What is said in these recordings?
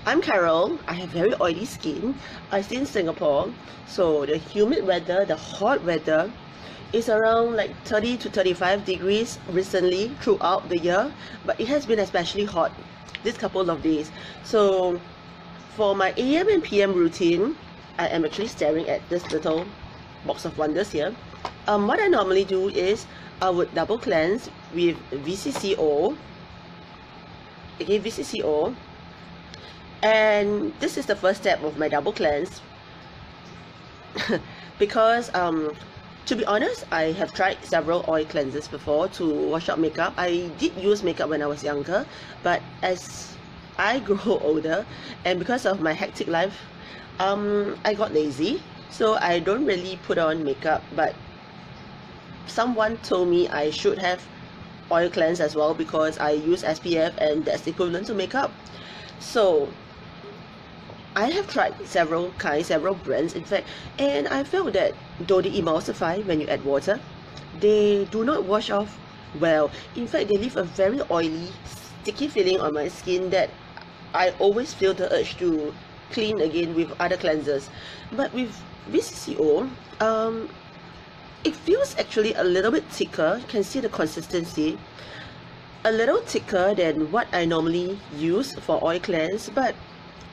I'm Carol. I have very oily skin. I stay in Singapore, so the humid weather, the hot weather is around like 30 to 35 degrees recently throughout the year, but it has been especially hot this couple of days. So for my AM and PM routine, I am actually staring at this little box of wonders here. What I normally do is I would double cleanse with VCCO. Okay, VCCO. And this is the first step of my double cleanse because to be honest, I have tried several oil cleansers before to wash out makeup. I did use makeup when I was younger, but as I grow older and because of my hectic life, I got lazy, so I don't really put on makeup. But someone told me I should have oil cleanse as well because I use SPF and that's equivalent to makeup. So I have tried several brands in fact, and I felt that though they emulsify when you add water, they do not wash off well. In fact, they leave a very oily, sticky feeling on my skin that I always feel the urge to clean again with other cleansers. But with VCCO, it feels actually a little bit thicker. You can see the consistency, a little thicker than what I normally use for oil cleanse. But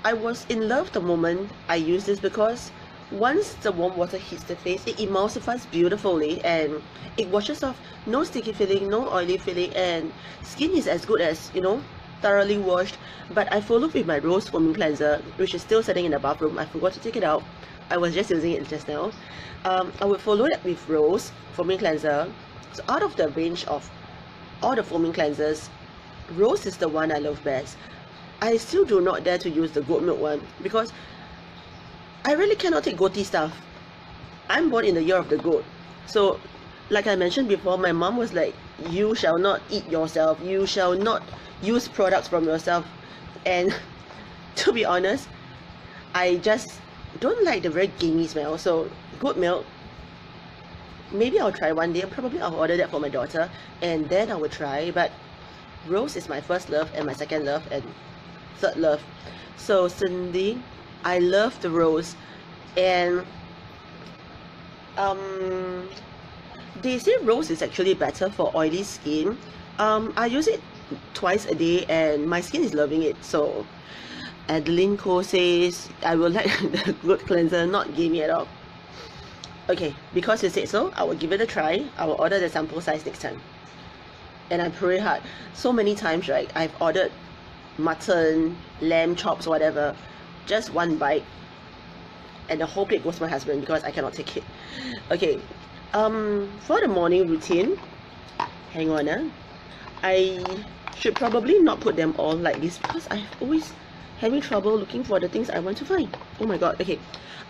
I was in love the moment I used this because once the warm water hits the face, it emulsifies beautifully and it washes off. No sticky feeling, no oily feeling, and skin is as good as, you know, thoroughly washed. But I followed with my rose foaming cleanser, which is still sitting in the bathroom. I forgot to take it out. I was just using it just now. I would follow it with rose foaming cleanser. So out of the range of all the foaming cleansers, rose is the one I love best. I still do not dare to use the goat milk one because I really cannot take goaty stuff. I'm born in the year of the goat. So like I mentioned before, my mom was like, you shall not eat yourself, you shall not use products from yourself. And to be honest, I just don't like the very gamey smell. So goat milk, maybe I'll try one day. Probably I'll order that for my daughter and then I will try. But rose is my first love and my second love and third love. So Cindy, I love the rose. And they say rose is actually better for oily skin. I use it twice a day and my skin is loving it. So Adeline Co says I will like the good cleanser, not gamey at all. Okay, because you said so, I will give it a try. I will order the sample size next time. And I pray hard. So many times, right, I've ordered mutton, lamb chops, whatever, just one bite and the whole plate goes to my husband because I cannot take it. Okay, for the morning routine, hang on, I should probably not put them all like this because I'm always having trouble looking for the things I want to find. Oh my god. Okay,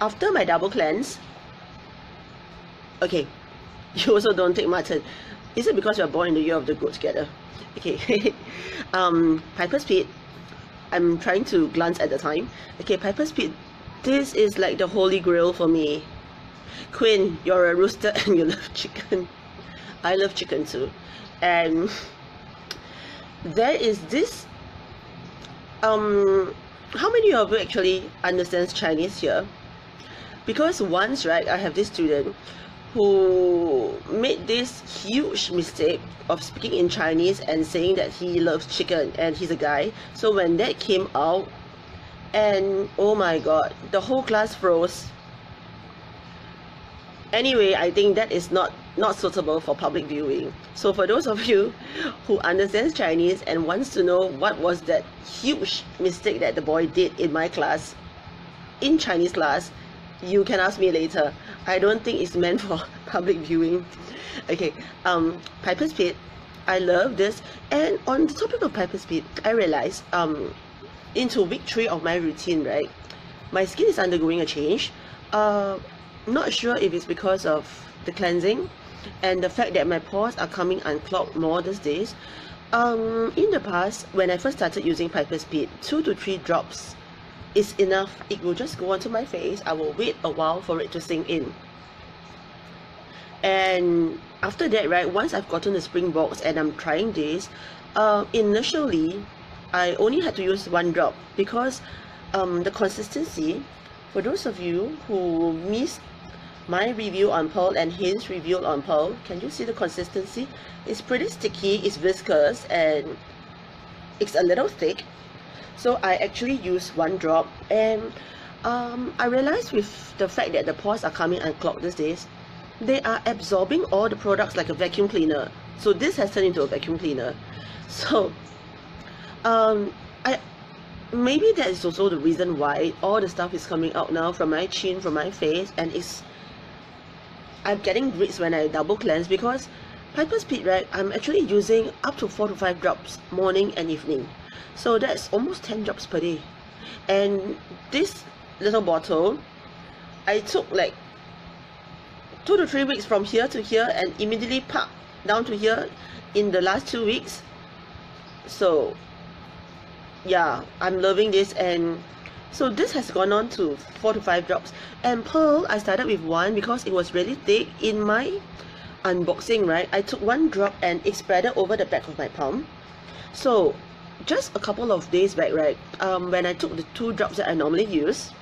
after my double cleanse, okay, you also don't take mutton. Is it because we are born in the year of the goat together? Okay. Piper's Pit. I'm trying to glance at the time. Okay, Piper's Pit. This is like the holy grail for me. Quinn, you're a rooster and you love chicken. I love chicken too. And there is this. How many of you actually understands Chinese here? Because once, right, I have this student who made this huge mistake of speaking in Chinese and saying that he loves chicken and he's a guy. So when that came out, and oh my god, the whole class froze. Anyway, I think that is not suitable for public viewing. So for those of you who understands Chinese and wants to know what was that huge mistake that the boy did in my class, in Chinese class, you can ask me later. I don't think it's meant for public viewing. Okay, Piper's Pit, I love this. And on the topic of Piper's Pit, I realized into week 3 of my routine, right, my skin is undergoing a change. Not sure if it's because of the cleansing and the fact that my pores are coming unclogged more these days. In the past, when I first started using Piper's Pit, 2 to 3 drops is enough. It will just go onto my face. I will wait a while for it to sink in. And after that, right, once I've gotten the Spring Box and I'm trying this, initially I only had to use 1 drop because the consistency, for those of you who missed my review on pearl and his review on pearl, can you see the consistency? It's pretty sticky, it's viscous, and it's a little thick. So I actually use 1 drop, and I realized with the fact that the pores are coming unclogged these days, they are absorbing all the products like a vacuum cleaner. So this has turned into a vacuum cleaner. So maybe that is also the reason why all the stuff is coming out now from my chin, from my face, and I'm getting grits when I double cleanse, because Piper's Pit, right, I'm actually using up to 4 to 5 drops morning and evening. So that's almost 10 drops per day. And this little bottle, I took like 2 to 3 weeks from here to here and immediately popped down to here in the last 2 weeks. So yeah, I'm loving this. And so this has gone on to 4 to 5 drops. And pearl, I started with 1 because it was really thick. In my unboxing, right, I took 1 drop and it spread over the back of my palm. So just a couple of days back, right, when I took the 2 drops that I normally use,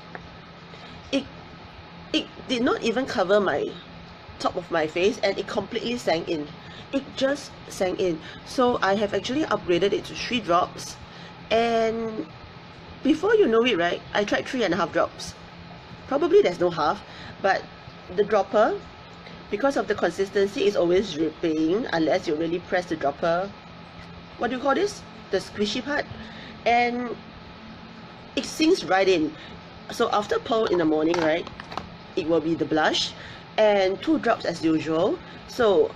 it did not even cover my top of my face, and it completely sank in. It just sank in. So I have actually upgraded it to 3 drops, and before you know it, right, I tried 3.5 drops. Probably there's no half, but the dropper, because of the consistency, is always dripping unless you really press the dropper. What do you call this? The squishy part. And it sinks right in. So after pearl in the morning, right, it will be the blush and 2 drops as usual. So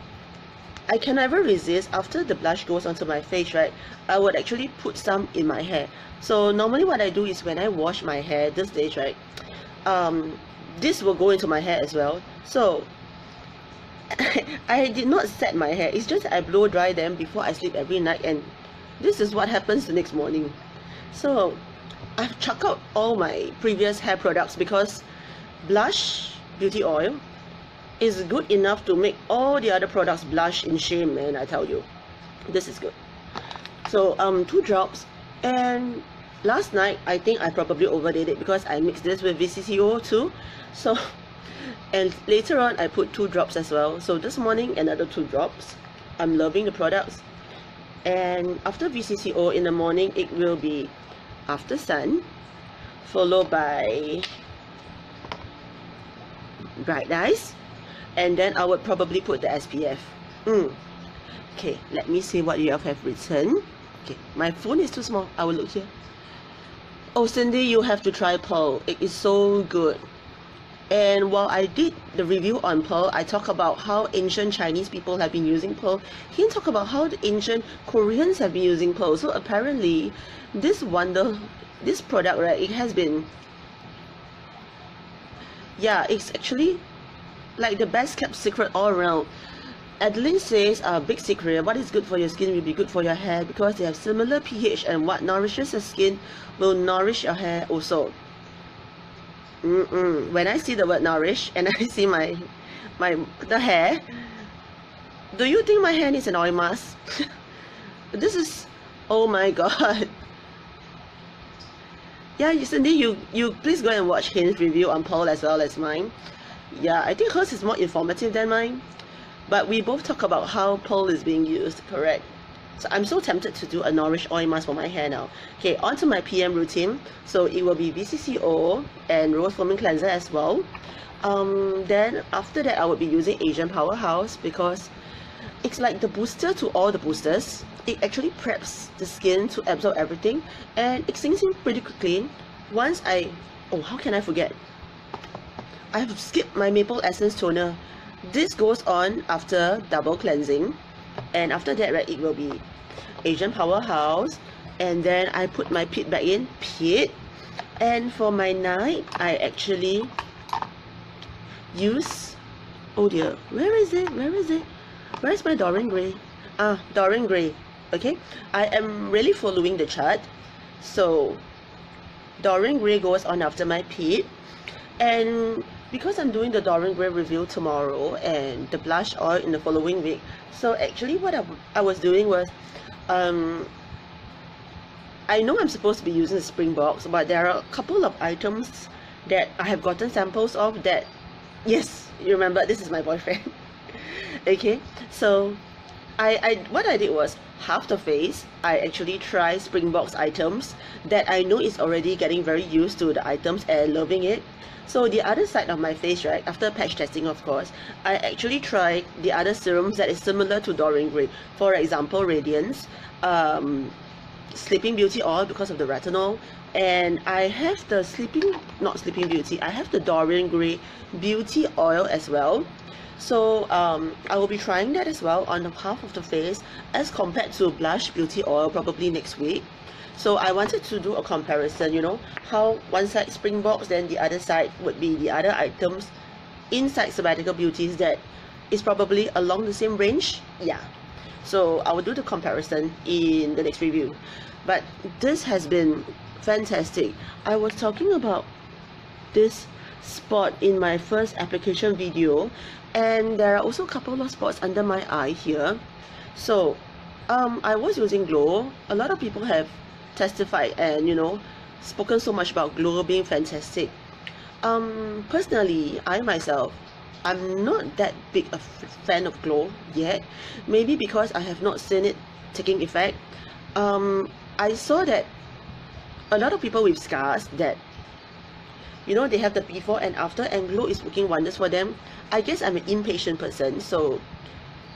I can never resist. After the blush goes onto my face, right, I would actually put some in my hair. So normally what I do is when I wash my hair these days, right, this will go into my hair as well. So I did not set my hair. It's just I blow dry them before I sleep every night, and this is what happens the next morning. So I've chucked out all my previous hair products because blush beauty oil is good enough to make all the other products blush in shame, man. I tell you, this is good. So 2 drops. And last night I think I probably overdid it because I mixed this with VCCO too. So and later on I put 2 drops as well. So this morning another 2 drops. I'm loving the products. And after VCCO in the morning, it will be After Sun, followed by Bright Eyes, and then I would probably put the SPF. Okay, let me see what you have written. Okay, my phone is too small. I will look here. Oh, Cindy, you have to try pearl. It is so good. And while I did the review on pearl, I talk about how ancient Chinese people have been using pearl. He talk about how the ancient Koreans have been using pearl. So apparently, this product, right, it has been, yeah, it's actually like the best kept secret all around. Adeline says, big secret, what is good for your skin will be good for your hair because they have similar pH, and what nourishes your skin will nourish your hair also. When I see the word nourish and I see the hair, do you think my hair needs an oil mask? This is, oh my god. Yeah, Cindy, you please go and watch his review on pearl as well as mine. Yeah, I think hers is more informative than mine, but we both talk about how pearl is being used, correct? So I'm so tempted to do a Nourish oil mask for my hair now. Okay, on to my PM routine. So it will be VCCO and Rose Foaming Cleanser as well. Then after that, I would be using Asian Powerhouse because it's like the booster to all the boosters. It actually preps the skin to absorb everything, and it sinks in pretty quickly. Once oh, how can I forget? I have skipped my Maple Essence Toner. This goes on after double cleansing. And after that, right, it will be Asian Powerhouse, and then I put my pit back in, and for my night, I actually use, oh dear, where is it, where's my Dorian Gray? Dorian Gray. Okay, I am really following the chart, so Dorian Gray goes on after my pit, and because I'm doing the Dorian Gray review tomorrow and the blush oil in the following week, so actually what I was doing was I know I'm supposed to be using the Spring Box, but there are a couple of items that I have gotten samples of that, yes, you remember, this is my boyfriend. Okay, so what I did was, half the face, I actually try Spring Box items that I know is already getting very used to the items and loving it. So the other side of my face, right, after patch testing of course, I actually tried the other serums that is similar to Dorian Gray. For example, Radiance, Sleeping Beauty oil because of the retinol, and I have the not Sleeping Beauty, I have the Dorian Gray Beauty oil as well. So I will be trying that as well on the half of the face as compared to Blush Beauty oil probably next week. So I wanted to do a comparison, you know, how one side Spring Box, then the other side would be the other items inside Sabbatical Beauties that is probably along the same range. Yeah, so I will do the comparison in the next review. But this has been fantastic. I was talking about this spot in my first application video, and there are also a couple of spots under my eye here. So I was using Glow. A lot of people have testified and, you know, spoken so much about Glow being fantastic. Personally, I myself, I'm not that big a fan of Glow yet. Maybe because I have not seen it taking effect. I saw that a lot of people with scars that, you know, they have the before and after, and Glow is working wonders for them. I guess I'm an impatient person, so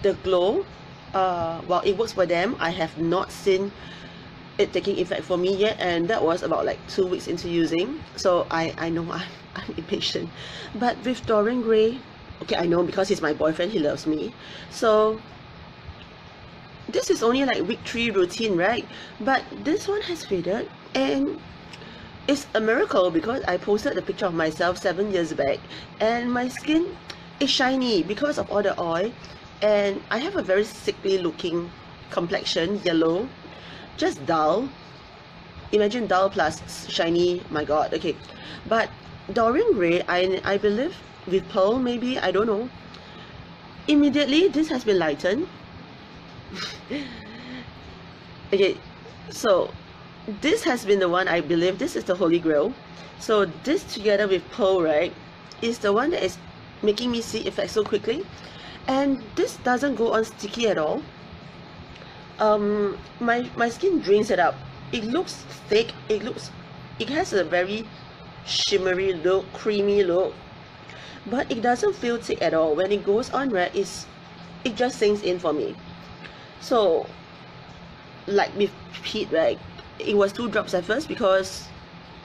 the Glow, while it works for them, I have not seen it taking effect for me yet, and that was about like 2 weeks into using. So I know I'm impatient. But with Dorian Gray, okay, I know because he's my boyfriend, he loves me. So this is only like week 3 routine, right? But this one has faded, and it's a miracle because I posted a picture of myself 7 years back, and my skin is shiny because of all the oil, and I have a very sickly looking complexion, yellow, just dull. Imagine dull plus shiny, my god. Okay, but Dorian Gray, I believe with Pearl maybe, I don't know, immediately this has been lightened. Okay, so this has been the one, I believe this is the holy grail. So this together with Pearl, right, is the one that is making me see effects so quickly, and this doesn't go on sticky at all. My skin drinks it up. It looks thick, it has a very shimmery look, creamy look, but it doesn't feel thick at all. When it goes on, right, it just sinks in for me. So like with Pete, right, it was 2 drops at first because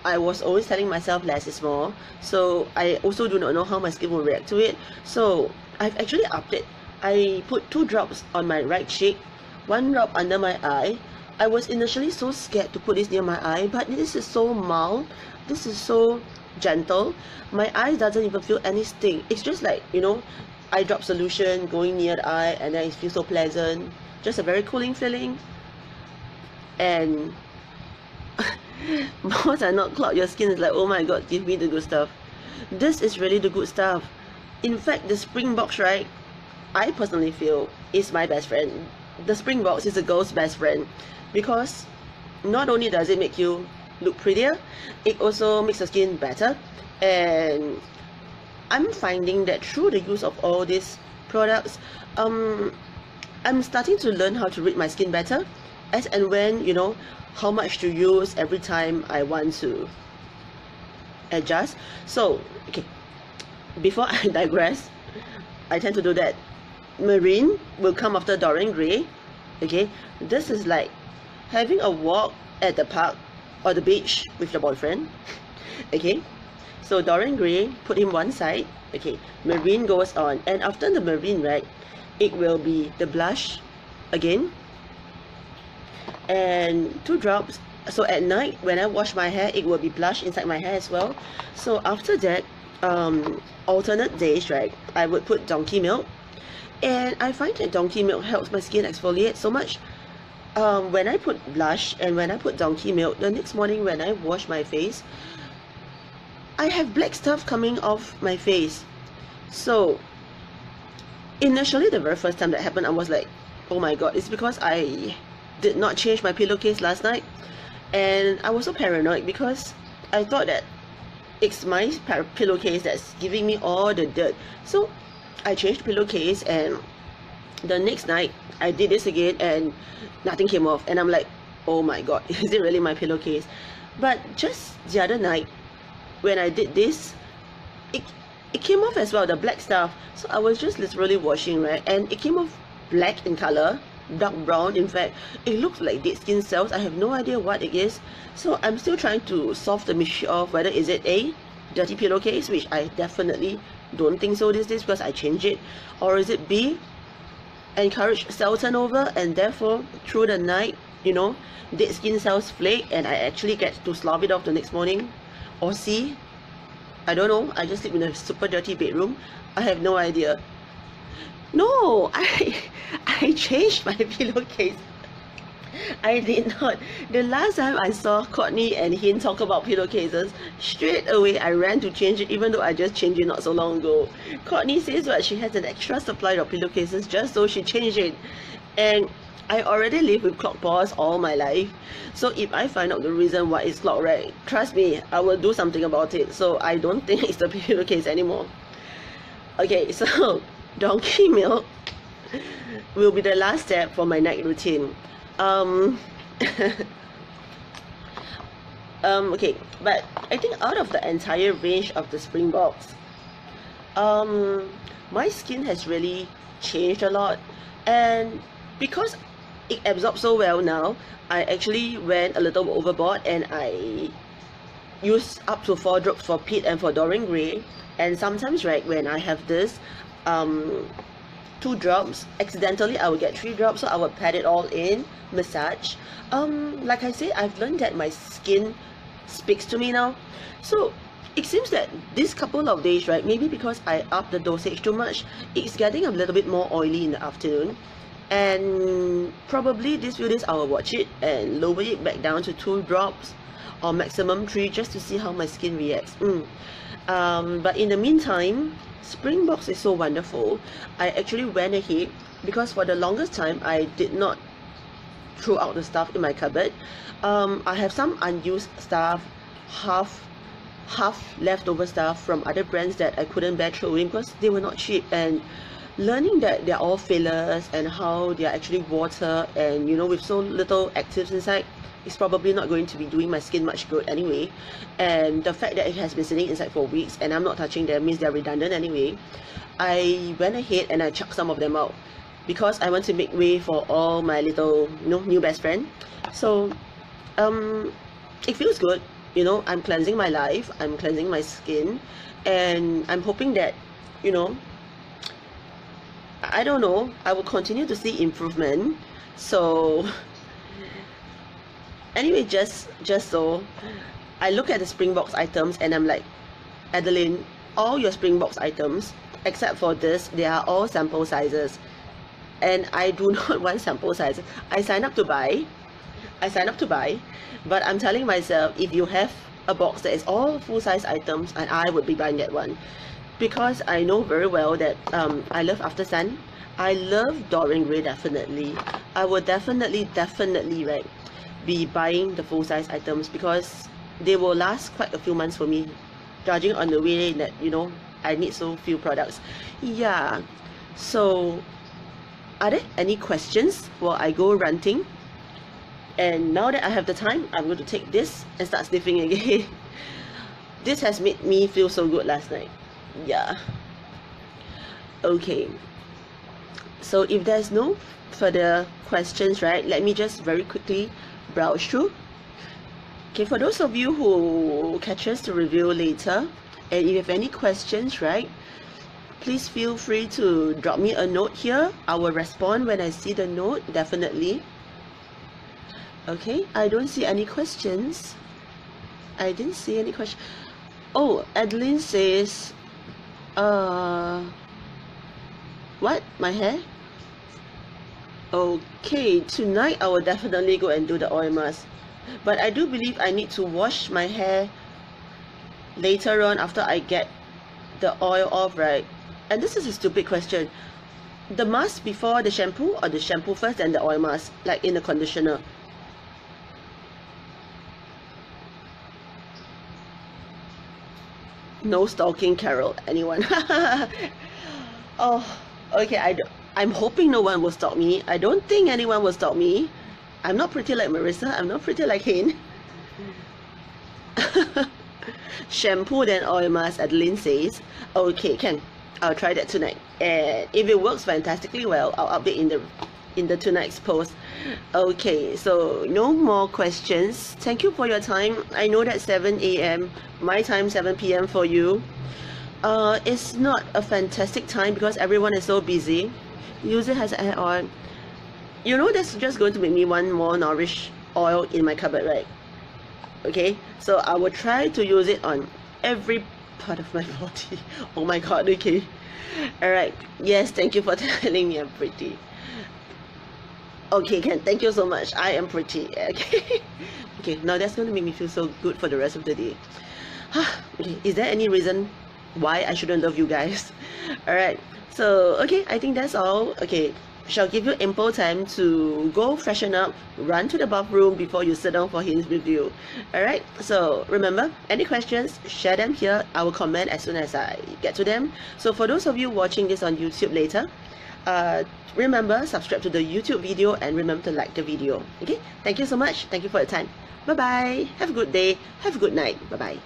I was always telling myself less is more. So I also do not know how my skin will react to it. So I've actually upped it. I put 2 drops on my right cheek, 1 drop under my eye. I was initially so scared to put this near my eye, but this is so mild, this is so gentle. My eye doesn't even feel any sting. It's just like, you know, eye drop solution going near the eye, and then it feels so pleasant. Just a very cooling feeling. And once I not clog your skin, is like, oh my god, give me the good stuff. This is really the good stuff. In fact, the Spring Box, right, I personally feel is my best friend. The Spring Box is a girl's best friend because not only does it make you look prettier, it also makes your skin better. And I'm finding that through the use of all these products, I'm starting to learn how to read my skin better, as and when, you know, how much to use every time I want to adjust. So, okay, before I digress, I tend to do that. Marine will come after Dorian Gray. Okay, this is like having a walk at the park or the beach with your boyfriend. Okay, so Dorian Gray, put him one side. Okay, Marine goes on, and after the Marine, right, it will be the blush again, and 2 drops. So at night when I wash my hair, it will be blush inside my hair as well. So after that, alternate days, right, I would put donkey milk, and I find that donkey milk helps my skin exfoliate so much. When I put blush and when I put donkey milk, the next morning when I wash my face, I have black stuff coming off my face. So initially, the very first time that happened, I was like, oh my god, it's because I did not change my pillowcase last night. And I was so paranoid because I thought that it's my pillowcase that's giving me all the dirt. So I changed pillowcase, and the next night I did this again and nothing came off, and I'm like, oh my god, is it really my pillowcase? But just the other night when I did this, it came off as well, the black stuff. So I was just literally washing, right, and it came off black in color, dark brown. In fact, it looks like dead skin cells. I have no idea what it is. So I'm still trying to solve the mystery of whether is it a dirty pillowcase, which I definitely don't think so these days because I changed it, or is it B, encourage cell turnover, and therefore through the night, you know, dead skin cells flake and I actually get to slough it off the next morning, or C, I don't know, I just sleep in a super dirty bedroom. I have no idea. No, I changed my pillowcase. I did not. The last time I saw Courtney and Hin talk about pillowcases, straight away I ran to change it, even though I just changed it not so long ago. Courtney says that she has an extra supply of pillowcases just so she changed it. And I already live with clogged pores all my life. So if I find out the reason why it's clogged, right, trust me, I will do something about it. So I don't think it's the pillowcase anymore. Okay, so donkey milk will be the last step for my night routine. Okay, but I think out of the entire range of the Spring Box, my skin has really changed a lot, and because it absorbs so well now, I actually went a little overboard and I used up to 4 drops for Pete and for Dorian Gray. And sometimes, right, when I have this 2 drops, accidentally I will get 3 drops, so I will pat it all in, massage. Like I said, I've learned that my skin speaks to me now. So it seems that this couple of days, right, maybe because I upped the dosage too much, it's getting a little bit more oily in the afternoon. And probably these few days I will watch it and lower it back down to 2 drops or maximum 3 just to see how my skin reacts. But in the meantime, Spring Box is so wonderful. I actually went ahead because for the longest time I did not throw out the stuff in my cupboard. I have some unused stuff, half leftover stuff from other brands that I couldn't bear throwing because they were not cheap, and learning that they're all fillers and how they're actually water, and you know, with so little actives inside, it's probably not going to be doing my skin much good anyway. And the fact that it has been sitting inside for weeks and I'm not touching them means they're redundant anyway. I went ahead and I chucked some of them out because I want to make way for all my little, you know, new best friend. So it feels good, you know. I'm cleansing my life, I'm cleansing my skin, and I'm hoping that, you know, I don't know, I will continue to see improvement. So anyway, just so I look at the Spring Box items and I'm like, Adeline, all your Spring Box items except for this, they are all sample sizes, and I do not want sample sizes. I sign up to buy, but I'm telling myself, if you have a box that is all full-size items, and I would be buying that one, because I know very well that I love After Sun, I love Dorian Gray. Definitely I would definitely right, be buying the full-size items because they will last quite a few months for me, judging on the way that, you know, I need so few products. Yeah, so are there any questions while I go ranting? And now that I have the time, I'm going to take this and start sniffing again. This has made me feel so good last night. Yeah. Okay, so if there's no further questions, right, let me just very quickly browse through. Okay, for those of you who catches the review later, and if you have any questions, right, please feel free to drop me a note here. I will respond when I see the note, definitely. Okay, I don't see any questions. I didn't see any questions. Oh, Adeline says, what? My hair? Okay, tonight I will definitely go and do the oil mask. But I do believe I need to wash my hair later on after I get the oil off, right? And this is a stupid question. The mask before the shampoo, or the shampoo first and the oil mask, like in the conditioner? No stalking, Carol. Anyone? Oh, okay. I'm hoping no one will stalk me. I don't think anyone will stalk me. I'm not pretty like Marissa. I'm not pretty like Hane. Shampoo then oil mask, Adeline says. Okay, can. I'll try that tonight. And if it works fantastically well, I'll update in the tonight's post. Okay, so no more questions. Thank you for your time. I know that 7 a.m. my time, 7 p.m. for you. It's not a fantastic time because everyone is so busy. Use it as an add-on. You know that's just going to make me want more Nourish oil in my cupboard, right? Okay, so I will try to use it on every part of my body. Oh my god, okay. Alright, yes, thank you for telling me I'm pretty. Okay, Ken, thank you so much. I am pretty. Okay. Okay, now that's going to make me feel so good for the rest of the day. Okay, is there any reason why I shouldn't love you guys? Alright, so okay, I think that's all. Okay, shall give you ample time to go freshen up, run to the bathroom before you sit down for his review. Alright, so remember, any questions, share them here. I will comment as soon as I get to them. So for those of you watching this on YouTube later, remember, subscribe to the YouTube video and remember to like the video. Okay, thank you so much. Thank you for your time. Bye bye. Have a good day. Have a good night. Bye bye.